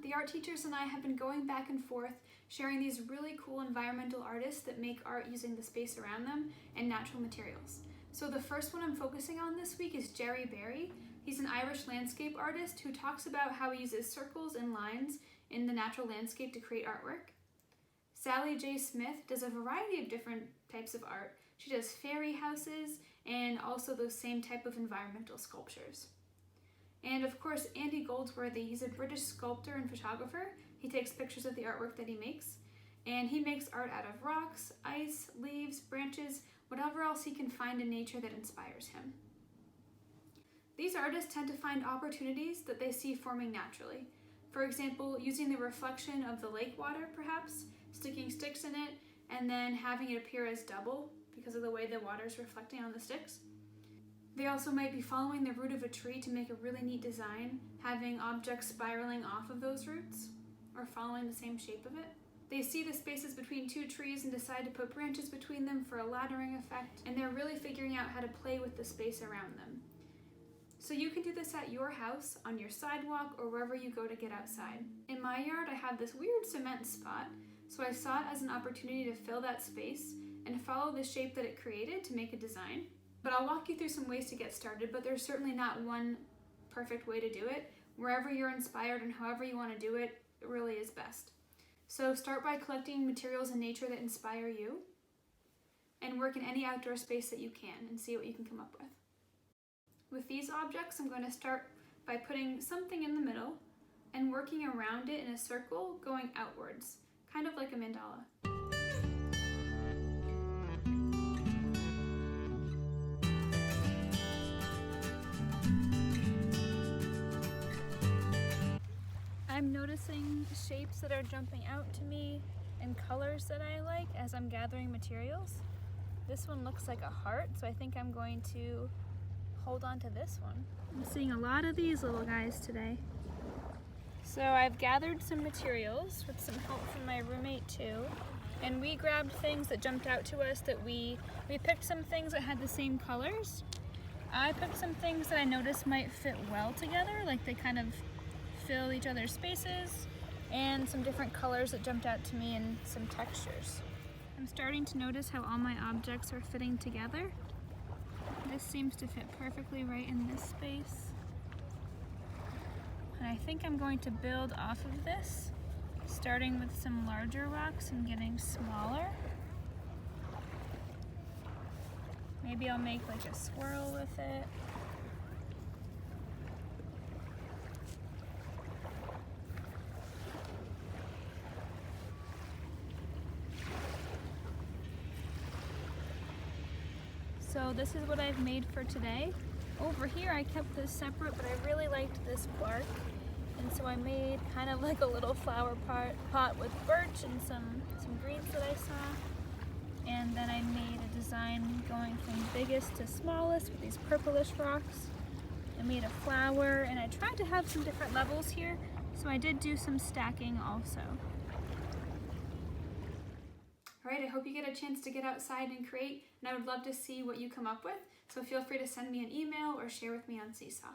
the art teachers and I have been going back and forth sharing these really cool environmental artists that make art using the space around them and natural materials. So the first one I'm focusing on this week is Jerry Berry. He's an Irish landscape artist who talks about how he uses circles and lines in the natural landscape to create artwork. Sally J. Smith does a variety of different types of art. She does fairy houses and also those same type of environmental sculptures. And of course, Andy Goldsworthy, he's a British sculptor and photographer. He takes pictures of the artwork that he makes. And he makes art out of rocks, ice, leaves, branches, whatever else he can find in nature that inspires him. These artists tend to find opportunities that they see forming naturally. For example, using the reflection of the lake water, perhaps, sticking sticks in it, and then having it appear as double because of the way the water is reflecting on the sticks. They also might be following the root of a tree to make a really neat design, having objects spiraling off of those roots, or following the same shape of it. They see the spaces between two trees and decide to put branches between them for a laddering effect, and they're really figuring out how to play with the space around them. So you can do this at your house, on your sidewalk, or wherever you go to get outside. In my yard, I have this weird cement spot, so I saw it as an opportunity to fill that space and follow the shape that it created to make a design. But I'll walk you through some ways to get started, but there's certainly not one perfect way to do it. Wherever you're inspired and however you want to do it, it really is best. So start by collecting materials in nature that inspire you, and work in any outdoor space that you can and see what you can come up with. With these objects, I'm going to start by putting something in the middle and working around it in a circle going outwards, kind of like a mandala. I'm noticing shapes that are jumping out to me and colors that I like as I'm gathering materials. This one looks like a heart, so I think I'm going to hold on to this one. I'm seeing a lot of these little guys today. So I've gathered some materials with some help from my roommate too, and we grabbed things that jumped out to us that we picked some things that had the same colors. I picked some things that I noticed might fit well together, like they kind of fill each other's spaces, and some different colors that jumped out to me and some textures. I'm starting to notice how all my objects are fitting together. This seems to fit perfectly right in this space. And I think I'm going to build off of this, starting with some larger rocks and getting smaller. Maybe I'll make like a swirl with it. So this is what I've made for today. Over here I kept this separate, but I really liked this bark. And so I made kind of like a little flower pot with birch and some greens that I saw. And then I made a design going from biggest to smallest with these purplish rocks. I made a flower, and I tried to have some different levels here, so I did do some stacking also. Alright, I hope you get a chance to get outside and create, and I would love to see what you come up with, so feel free to send me an email or share with me on Seesaw.